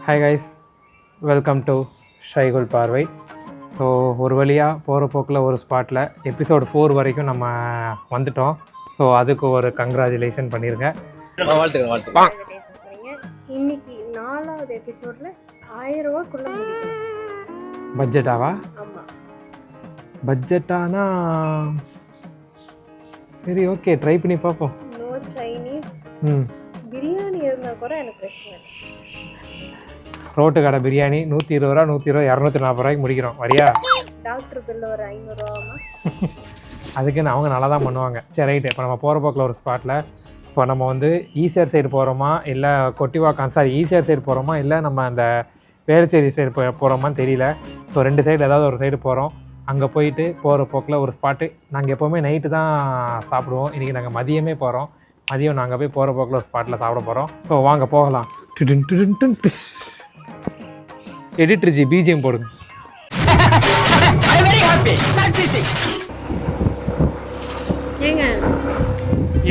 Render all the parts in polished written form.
Hi guys, welcome to ஷைகுல் பார்வை. So ஒரு வழியாக போகிற போக்கில் ஒரு ஸ்பாட்டில் எபிசோடு 4 வரைக்கும் நம்ம வந்துட்டோம். ஸோ அதுக்கு ஒரு கங்க்ராச்சுலேஷன் பண்ணியிருக்கேன். இன்னைக்கு 4வது எபிசோடில் 1000 ரூபாய்க்குள்ள முடியும். பட்ஜெட்டாவா? ஆமாம், பட்ஜெட்டானா சரி, ஓகே, ட்ரை பண்ணி பார்ப்போம். No Chinese. பிரியாணி இருந்தால் கூட எனக்கு பிரச்சனை இல்லை. ரோட்டு கடை பிரியாணி 120 ரூபா, 120, 240 ரூபாய்க்கு முடிக்கிறோம். வரியா? டாக்டர் பில்லு ஒரு 500 ரூபாமா? அதுக்குன்னு அவங்க நல்லா தான் பண்ணுவாங்க. சரி, ரைட்டு. இப்போ நம்ம போகிற போக்கில் ஒரு ஸ்பாட்டில் இப்போ நம்ம வந்து ஈசிஆர் சைடு போகிறோமா இல்லை கொட்டிவாக்கம், சாரி, ஈசிஆர் சைடு போகிறோமா இல்லை நம்ம அந்த வேளச்சேரி சைடு போகிறோமான்னு தெரியல. ஸோ 2 சைடு ஏதாவது ஒரு சைடு போகிறோம். அங்கே போயிட்டு போகிற போக்கில் ஒரு ஸ்பாட்டு. நாங்கள் எப்போவுமே நைட்டு தான் சாப்பிடுவோம். இன்றைக்கி நாங்கள் மதியமே போகிறோம். மதியம் நாங்கள் போய் போகிற போக்கில் ஒரு ஸ்பாட்டில் சாப்பிட போகிறோம். ஸோ வாங்க போகலாம். எடிட்டர் ஜி பிஜிஎம் போடுங்க. ஏங்க,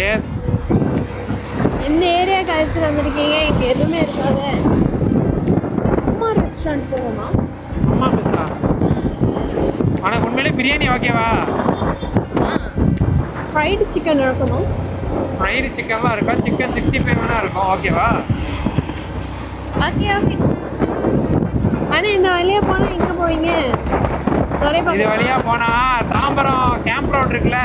எஸ், இந்த ஏரியா கழிச்சு வந்திருக்கீங்க, இங்கே எதுவுமே இருக்காது. அம்மா ரெஸ்டாரண்ட் போகணுமா? அம்மா பேசுகிறா. உனக்கு உண்மையிலே பிரியாணி ஓகேவா? ஃப்ரைடு சிக்கன் இருக்கணும். ஃப்ரைடு சிக்கன்லாம் இருக்கும், சிக்கன் 65 வேணா இருக்கும். ஓகேவா? Okay okay. ஆனால் இந்த வழியாக போனால் எங்கே போவீங்க? இது வழியாக போனால் தாம்பரம் கேம்ப் ரோடு இருக்குல்ல,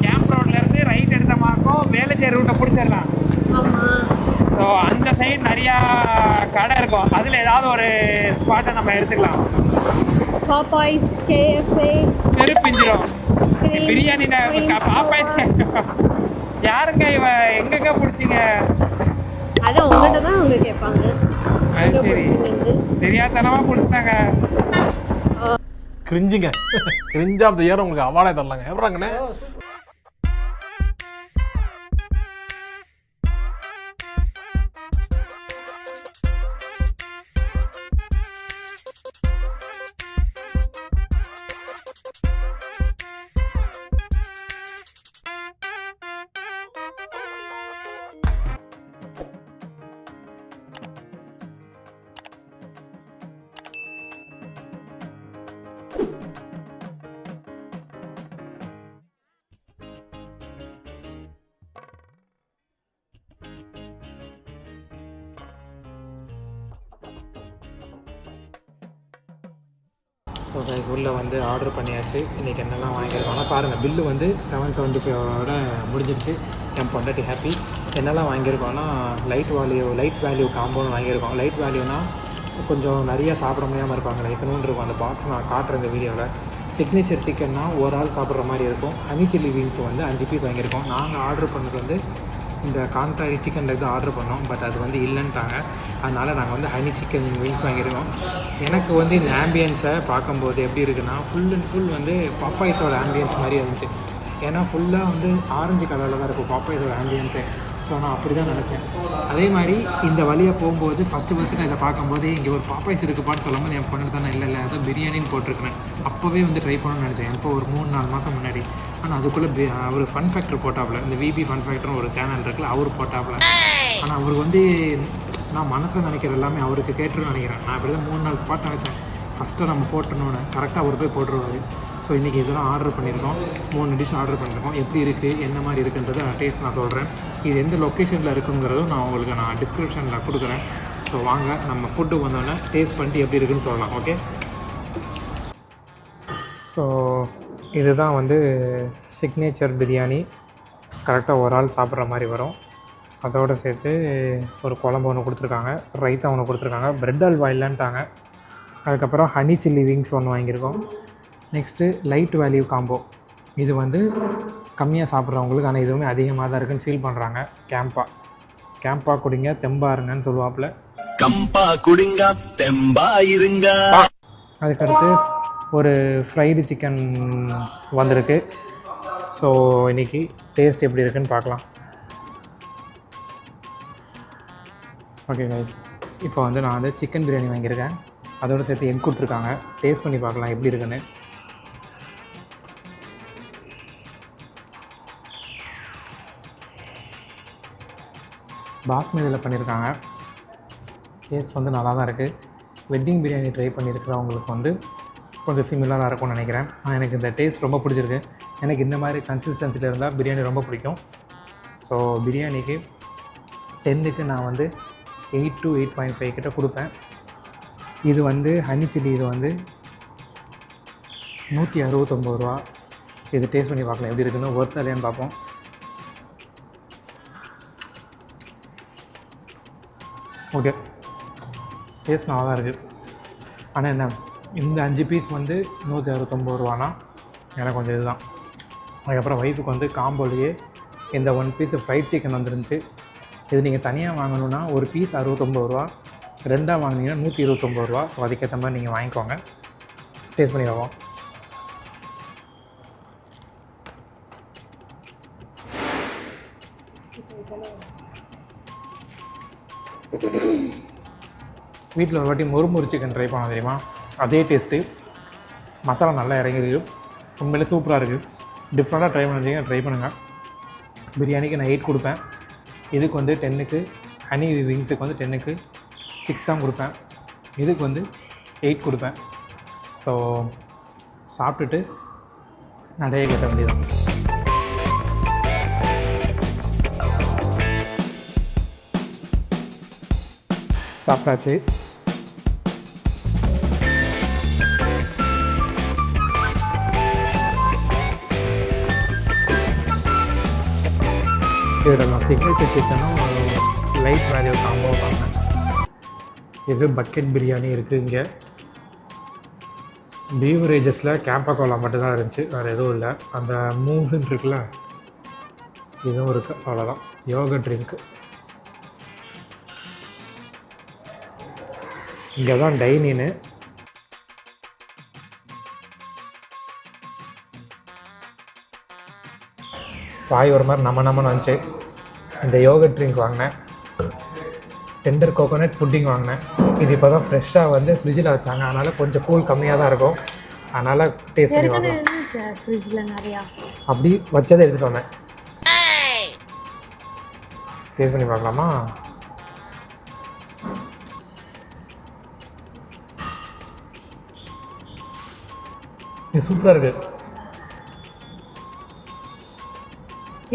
கேம்ப் ரோட்லேருந்து ரைட் எடுத்த மார்க்கும் வேளச்சேரி ரூட்டை பிடிச்சிடலாம். ஆமாம். ஸோ அந்த சைடு நிறையா கடை இருக்கும். அதில் ஏதாவது ஒரு ஸ்பாட்டை நம்ம எடுத்துக்கலாம். Popeyes, KFC, செருப்பிஞ்சிரும் biryani. பாப்பாய்ஸ் யாருங்க இவ எங்கெங்க பிடிச்சிங்க? அதான் உங்கள்கிட்ட தான் அவங்க கேட்பாங்க. அது சரி, தெரியாதனமா பிடிச்சிட்டாங்க. கிரிஞ்சுங்க, கிரிஞ்ச் ஆஃப் த இயர் உங்களுக்கு அவார்டே தரலாங்க. எவ்வளோங்கண்ணே? ஸோ கைஸ், உள்ளே வந்து ஆர்டர் பண்ணியாச்சு. இன்றைக்கி என்னெல்லாம் வாங்கியிருக்கோம் ஆனால் பாருங்கள், பில்லு வந்து 775 முடிஞ்சிடுச்சு. என் பொண்டாட்டி ஹாப்பி. என்னெல்லாம் வாங்கியிருக்கோன்னா லைட் வேல்யூ காம்போன்னு வாங்கியிருக்கோம். லைட் வேல்யூனா கொஞ்சம் நிறையா சாப்பிட முடியாமல் இருப்பாங்க, இத்தனோன்னு இருக்கும். அந்த பாக்ஸ் நான் காட்டுறேன் இந்த வீடியோவில். சிக்னேச்சர் சிக்கன்னா ஒரு ஆள் சாப்பிட்ற மாதிரி இருக்கும். ஹனி சில்லி விங்ஸ் வந்து 5 பீஸ் வாங்கியிருக்கோம். நாங்கள் ஆர்டர் பண்ணது வந்து இந்த கான்ட்ராரி சிக்கன் லெக் தான் ஆர்டர் பண்ணோம். பட் அது வந்து இல்லைன்ட்டாங்க. அதனால் நாங்கள் வந்து ஹனி சிக்கன் விங்ஸ் வாங்கியிருக்கோம். எனக்கு வந்து இந்த ஆம்பியன்ஸை பார்க்கும்போது எப்படி இருக்குன்னா, ஃபுல் அண்ட் ஃபுல் வந்து பாப்பாய்ஸோட ஆம்பியன்ஸ் மாதிரி இருந்துச்சு. ஏன்னா ஃபுல்லாக வந்து ஆரஞ்சு கலரில் தான் இருக்கும் பாப்பாய்ஸோட ஆம்பியன்ஸே. ஸோ நான் அப்படி தான் நினச்சேன். அதே மாதிரி இந்த வழியாக போகும்போது ஃபஸ்ட்டு நான் இதை பார்க்கும்போது இங்கே ஒரு பாப்பாய்ஸ் இருக்குப்பான்னு சொல்லும்போது என் பொண்ணு தானே இல்லை அதை பிரியாணின்னு போட்டிருக்கிறேன். அப்போவே வந்து ட்ரை பண்ணணும்னு நினச்சேன், இப்போ ஒரு 3-4 மாதம் முன்னாடி. ஆனால் அதுக்குள்ளே அவர் ஃபன் ஃபேக்டர் போட்டாப்புல, இந்த விபி ஃபன் ஃபேக்டர்னு ஒரு சேனல் இருக்குல்ல, அவர் போட்டாப்புல. ஆனால் அவருக்கு வந்து நான் மனசில் நினைக்கிற எல்லாமே அவருக்கு கேட்டுருன்னு நினைக்கிறேன். நான் இப்படி தான் 3-4 ஸ்பாட் நினச்சேன். ஃபஸ்ட்டு நம்ம போட்டணுன்னு கரெக்டாக அவர் போய் போட்டுருவார். ஸோ இன்றைக்கி இதெல்லாம் ஆர்டர் பண்ணியிருக்கோம். 3 டிஷ் ஆர்டர் பண்ணியிருக்கோம். எப்படி இருக்குது, என்ன மாதிரி இருக்குன்றதை டேஸ்ட் நான் சொல்கிறேன். இது எந்த லொக்கேஷனில் இருக்குங்கிறதும் நான் உங்களுக்கு டிஸ்கிரிப்ஷனில் கொடுக்குறேன். ஸோ வாங்க நம்ம ஃபுட்டு வந்தோடனே டேஸ்ட் பண்ணிட்டு எப்படி இருக்குதுன்னு சொல்லலாம். ஓகே, ஸோ இதுதான் வந்து சிக்னேச்சர் பிரியாணி. கரெக்டாக ஒரு ஆள் சாப்பிட்ற மாதிரி வரும். அதோடு சேர்த்து ஒரு குழம்பு ஒன்று கொடுத்துருக்காங்க, ரைத்தா ஒன்று கொடுத்துருக்காங்க, ப்ரெட் அல்வா இல்லைன்ட்டாங்க. அதுக்கப்புறம் ஹனி சில்லி விங்ஸ் ஒன்று வாங்கியிருக்கோம். Next light value combo. இது வந்து கம்மியாக சாப்பிட்றவங்களுக்கு, ஆனால் இதுவுமே அதிகமாக தான் இருக்குன்னு ஃபீல் பண்ணுறாங்க. கேம்பா குடிங்க தெம்பா இருங்கன்னு சொல்லுவாப்புல. கம்பா குடிங்க தெம்பா இருங்க. அதுக்கடுத்து ஒரு ஃப்ரைடு சிக்கன் வந்திருக்கு. ஸோ இன்றைக்கி டேஸ்ட் எப்படி இருக்குன்னு பார்க்கலாம். ஓகே கைஸ், இப்போ வந்து நான் வந்து சிக்கன் பிரியாணி வாங்கியிருக்கேன். அதோடு சேர்த்து எக் கொடுத்துருக்காங்க. டேஸ்ட் பண்ணி பார்க்கலாம் எப்படி இருக்குன்னு. பாஸ்மதியில் பண்ணியிருக்காங்க. டேஸ்ட் வந்து நல்லா தான் இருக்குது. வெட்டிங் பிரியாணி ட்ரை பண்ணியிருக்கிறவங்களுக்கு வந்து கொஞ்சம் சிமிலராக இருக்கும்னு நினைக்கிறேன். ஆனால் எனக்கு இந்த டேஸ்ட் ரொம்ப பிடிச்சிருக்கு. எனக்கு இந்த மாதிரி கன்சிஸ்டன்சியில் இருந்தால் பிரியாணி ரொம்ப பிடிக்கும். ஸோ பிரியாணிக்கு 10க்கு நான் வந்து 8 to 8.5 கிட்ட கொடுப்பேன். இது வந்து ஹனி சில்லி, இது வந்து 169 ரூபா. இது டேஸ்ட் பண்ணி பார்க்கலாம் எப்படி இருக்குன்னு, ஒர்த் இல்லையான்னு பார்ப்போம். ஓகே, டேஸ்ட் நல்லா தான் இருக்குது. ஆனால் என்ன, இந்த 5 பீஸ் வந்து 169 ரூபானா எனக்கு கொஞ்சம் இதுதான். அதுக்கப்புறம் ஒய்ஃபுக்கு வந்து காம்போலேயே இந்த 1 பீஸ் ஃப்ரைட் சிக்கன் வந்துருந்துச்சு. இது நீங்கள் தனியாக வாங்கணுன்னா ஒரு பீஸ் 69 ரூபா, 2ஆக வாங்கினீங்கன்னா 129 ரூபா. ஸோ அதுக்கேற்ற மாதிரி நீங்கள் வாங்கிக்கோங்க. டேஸ்ட் பண்ணி பார்ப்போம். வீட்டில் ஒரு வாட்டி மொறுமொறு சிக்கன் ட்ரை பண்ண தெரியுமா, அதே டேஸ்ட்டு. மசாலா நல்லா இறங்கிருக்கு, உண்மையிலே சூப்பராக இருக்குது. டிஃப்ரெண்ட்டாக ட்ரை பண்ணிருந்தீங்கன்னா ட்ரை பண்ணுங்கள். பிரியாணிக்கு நான் 8 கொடுப்பேன். இதுக்கு வந்து 10க்கு, ஹனி விங்ஸுக்கு வந்து 10க்கு 6 தான் கொடுப்பேன். இதுக்கு வந்து 8 கொடுப்பேன். ஸோ சாப்பிட்டுட்டு நடைய கட்ட வேண்டியதான். சாப்பிட்டாச்சு. இதில் நான் சிக்னேச்சர் சிக்கனும் லைட் வேல்யூ காம்போ வாங்கினேன். இது பக்கெட் பிரியாணி இருக்குது. இங்கே பீவரேஜஸில் கேம்பா மட்டும்தான் இருந்துச்சு, வேறு எதுவும் இல்லை. அந்த மூவ்ஸுன்னு இருக்குல்ல, இதுவும் இருக்குது, அவ்வளோதான். யோகா ட்ரிங்க்கு இங்கே தான் டைனின்னு. வாய் ஒரு மாதிரி நம்மன்னு வந்துச்சு. இந்த யோகட் ட்ரிங்க் வாங்கினேன். டெண்டர் கோகோனட் புட்டிங் வாங்கினேன். இது இப்போ தான் ஃப்ரெஷ்ஷாக வந்து ஃப்ரிட்ஜில் வச்சாங்க, அதனால் கொஞ்சம் கூல் கம்மியாக தான் இருக்கும். அதனால் டேஸ்ட் பண்ணி பார்க்கலாம். ஃப்ரிட்ஜில் நிறையா அப்படி வச்சதை எடுத்துகிட்டு வந்தேன். டேஸ்ட் பண்ணி பார்க்கலாமா? இது சூப்பராக இருக்குது.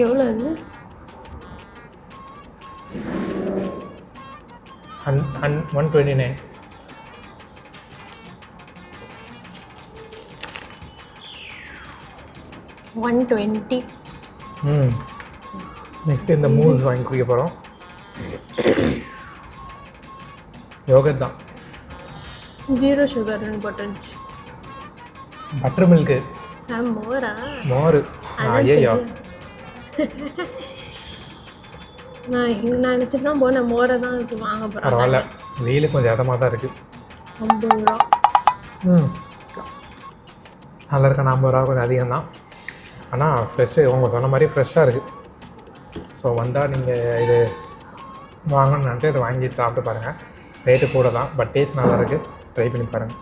எவ்வளோ அது? 129. நெக்ஸ்ட்டு இந்த மூஸ் வாங்கி குடிக்க போகிறோம். யோகட் தான், 0 சுகர்னு போட்டுருந்துச்சு. Butter milk, மோரா? மோர். ஐயோ, நான் நினச்சிட்டு தான் போனேன், மோரை தான் இப்போ வாங்க போகிறேன். பரவாயில்ல, வெயில் கொஞ்சம் அதமாக தான் இருக்குது. 50 ரூபா. நல்லா இருக்கா? 50 ரூபா கொஞ்சம் அதிகம் தான். ஆனால் ஃப்ரெஷ்ஷு, உங்கள் சொன்ன மாதிரி ஃப்ரெஷ்ஷாக இருக்குது. ஸோ வந்தால் நீங்கள் இது வாங்கணும்னு நினச்சி இதை வாங்கி சாப்பிட்டு பாருங்கள். ரேட்டு கூட தான், பட் டேஸ்ட் நல்லா இருக்குது. ட்ரை பண்ணி பாருங்கள்.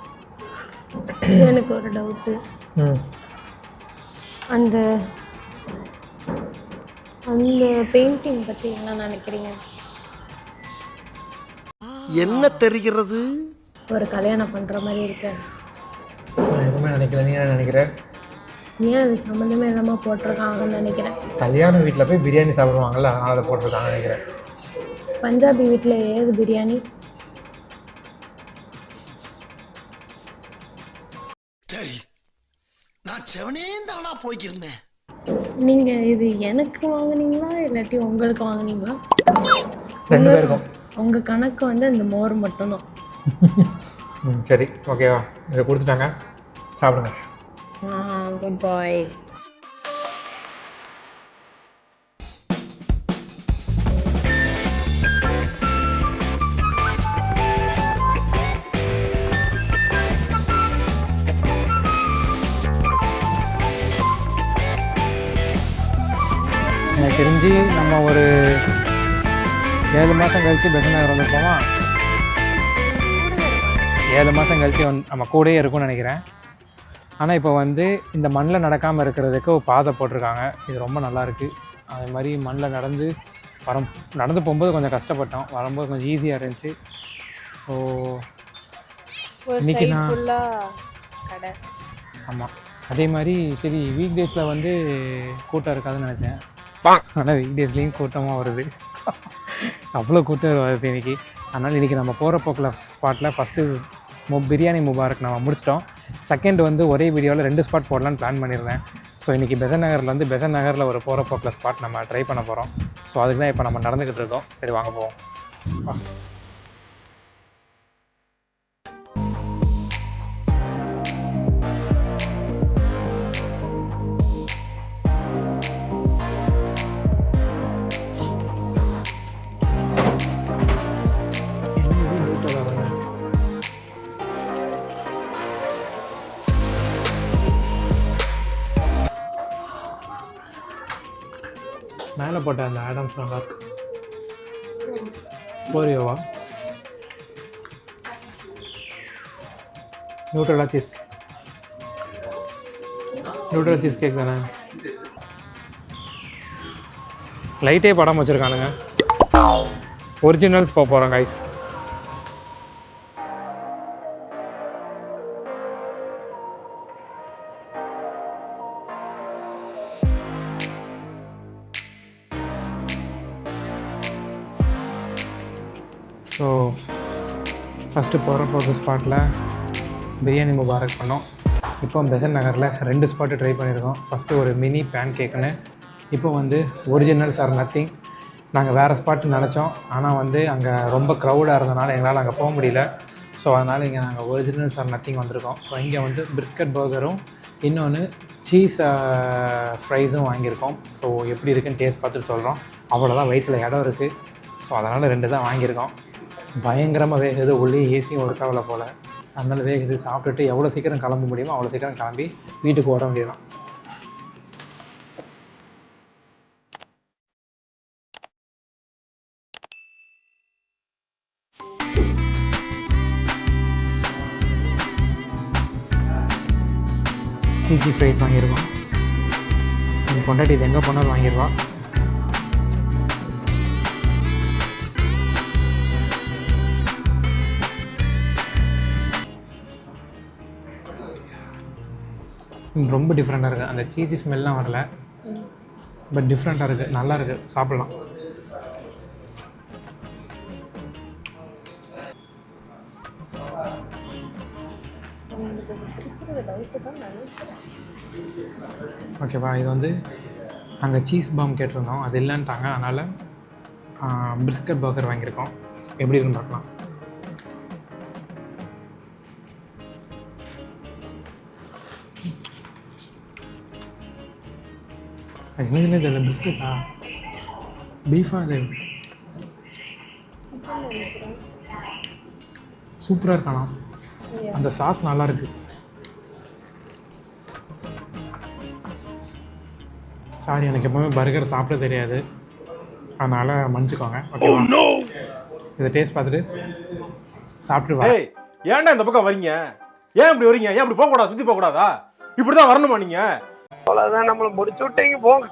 எனக்கு ஒரு டவுட்டு. அந்த அந்த பெயிண்டிங் பற்றி என்ன நினைக்கிறீங்க? என்ன தெரிகிறது? ஒரு கல்யாணம் பண்ணுற மாதிரி இருக்கு. நான் எதுவுமே நினைக்கல. நீ என்ன நினைக்கிற? ஏன் அது சம்மந்தமே இல்லாமல் போட்டிருக்காங்கன்னு நினைக்கிறேன். கல்யாண வீட்டில் போய் பிரியாணி சாப்பிடுவாங்கல்ல, அதனால் அதை போட்டிருக்காங்கன்னு நினைக்கிறேன். பஞ்சாபி வீட்டில் ஏது பிரியாணி? சரி, நான் செவனேந்தானா போய்க்கிருந்தேன். நீங்கள் இது எனக்கு வாங்குனீங்களா இல்லாட்டி உங்களுக்கு வாங்குனீங்களா? 2 பேருக்கும். உங்கள் கணக்கு வந்து அந்த மோர் மட்டும்தான். சரி, ஓகேவா? இதை கொடுத்துட்டாங்க, சாப்பிடுங்க. குட் பாய். எனக்கு தெரிஞ்சு நம்ம ஒரு 7 மாதம் கழித்து பெசன் நகர் வந்துருப்போமா? 7 மாதம் கழித்து நம்ம கூடயே இருக்கும்னு நினைக்கிறேன். ஆனால் இப்போ வந்து இந்த மண்ணில் நடக்காமல் இருக்கிறதுக்கு ஒரு பாதை போட்டிருக்காங்க. இது ரொம்ப நல்லாயிருக்கு. அதே மாதிரி மண்ணில் நடந்து போகும்போது கொஞ்சம் கஷ்டப்பட்டோம், வரும்போது கொஞ்சம் ஈஸியாக இருந்துச்சு. ஸோ ஒரு இன்னைக்கு சைடு நான் ஃபுல்லாக கடை. ஆமாம், அதே மாதிரி சரி வீக் டேஸில் வந்து கூட்டம் இருக்காதுன்னு நினச்சேன். ஆனால் வீக் டேஸ்லேயும் கூட்டமாக வருது. அவ்வளோ கூட்டம் வருது இன்றைக்கி. அதனால் இன்றைக்கி நம்ம போகிற போக்கில் ஸ்பாட்டில் ஃபஸ்ட்டு பிரியாணி முபாரக் நம்ம முடிச்சிட்டோம். செகண்ட் வந்து ஒரே வீடியோவில் 2 ஸ்பாட் போடலான்னு பிளான் பண்ணியிருந்தேன். ஸோ இன்றைக்கி பெசன் நகரில் வந்து பெசன் நகரில் ஒரு போகிற போக்கில் ஸ்பாட் நம்ம ட்ரை பண்ண போகிறோம். ஸோ அதுக்கு தான் இப்போ நம்ம நடந்துக்கிட்டு இருக்கோம். சரி வாங்க போவோம். மேலே போட்ட அந்த ஆடம்ஸ் நல்லா இருக்கு. ஓரியோவா? நியூட்ரலா சீஸ் கேக் தானே? லைட்டே படம் வச்சுருக்கானுங்க. ஒரிஜினல்ஸ் போக போகிறோம் கைஸ். ஸோ ஃபஸ்ட்டு போகிற போகிற ஸ்பாட்டில் பிரியாணி முபாரக் பண்ணோம். இப்போ பெசன் நகரில் 2 ஸ்பாட்டு ட்ரை பண்ணியிருக்கோம். ஃபஸ்ட்டு ஒரு மினி பேன் கேக்குன்னு, இப்போ வந்து ஒரிஜினல்ஸ் ஆர் நத்திங். நாங்கள் வேறு ஸ்பாட்டு நினச்சோம், ஆனால் வந்து அங்கே ரொம்ப க்ரௌடாக இருந்தனால எங்களால் அங்கே போக முடியல. ஸோ அதனால் இங்கே நாங்கள் ஒரிஜினல்ஸ் ஆர் நத்திங் வந்திருக்கோம். ஸோ இங்கே வந்து பிஸ்கட் பர்கரும் இன்னொன்று சீஸ் ஃப்ரைஸும் வாங்கியிருக்கோம். ஸோ எப்படி இருக்குன்னு டேஸ்ட் பார்த்துட்டு சொல்கிறோம். அவ்வளோதான், வயிற்றில் இடம் இருக்குது. ஸோ அதனால் 2 தான் வாங்கியிருக்கோம். பயங்கரமாக வேகுது, உள்ளே ஏசியும் ஒர்க் ஆகல போல். அதனால் வேகுது. சாப்பிட்டுட்டு எவ்வளோ சீக்கிரம் கிளம்ப முடியுமோ அவ்வளோ சீக்கிரம் கிளம்பி வீட்டுக்கு ஓட வேண்டியதான். சீசி ஃப்ரைஸ் வாங்கியிருக்கோம். என் பொண்டாட்டி இது எங்கே போனாலும் வாங்கிடுவா. ரொம்ப டிஃப்ரெண்ட்டாக இருக்குது. அந்த சீஸி ஸ்மெல்லாம் வரல, பட் டிஃப்ரெண்ட்டாக இருக்குது, நல்லா இருக்குது, சாப்பிட்லாம். ஓகேவா, இது வந்து அங்கே சீஸ் பாம் கேட்டிருந்தோம், அது இல்லைன்ட்டாங்க. அதனால் பிஸ்கட் பர்கர் வாங்கியிருக்கோம். எப்படி இருக்குன்னு பார்க்கலாம். என்னதுன்னு தெரியல. பிஸ்கட்டா பீஃபா? அது சூப்பராக இருக்கலாம். அந்த சாஸ் நல்லா இருக்கு. சாரி, எனக்கு எப்பவுமே பர்கர் சாப்பிட தெரியாது, அதனால் மன்னிச்சுக்கோங்க. ஓகேவா, இதை டேஸ்ட் பார்த்துட்டு சாப்பிட்டு வா. ஏன்டா இந்த பக்கம் வரீங்க? ஏன் இப்படி வரீங்க? ஏன் இப்படி போகக்கூடாது? சுற்றி போகக்கூடாதா? இப்படி தான் வரணுமா நீங்கள்? அவ்வளோதான், நம்மளை முடிச்சு விட்டீங்க போங்க.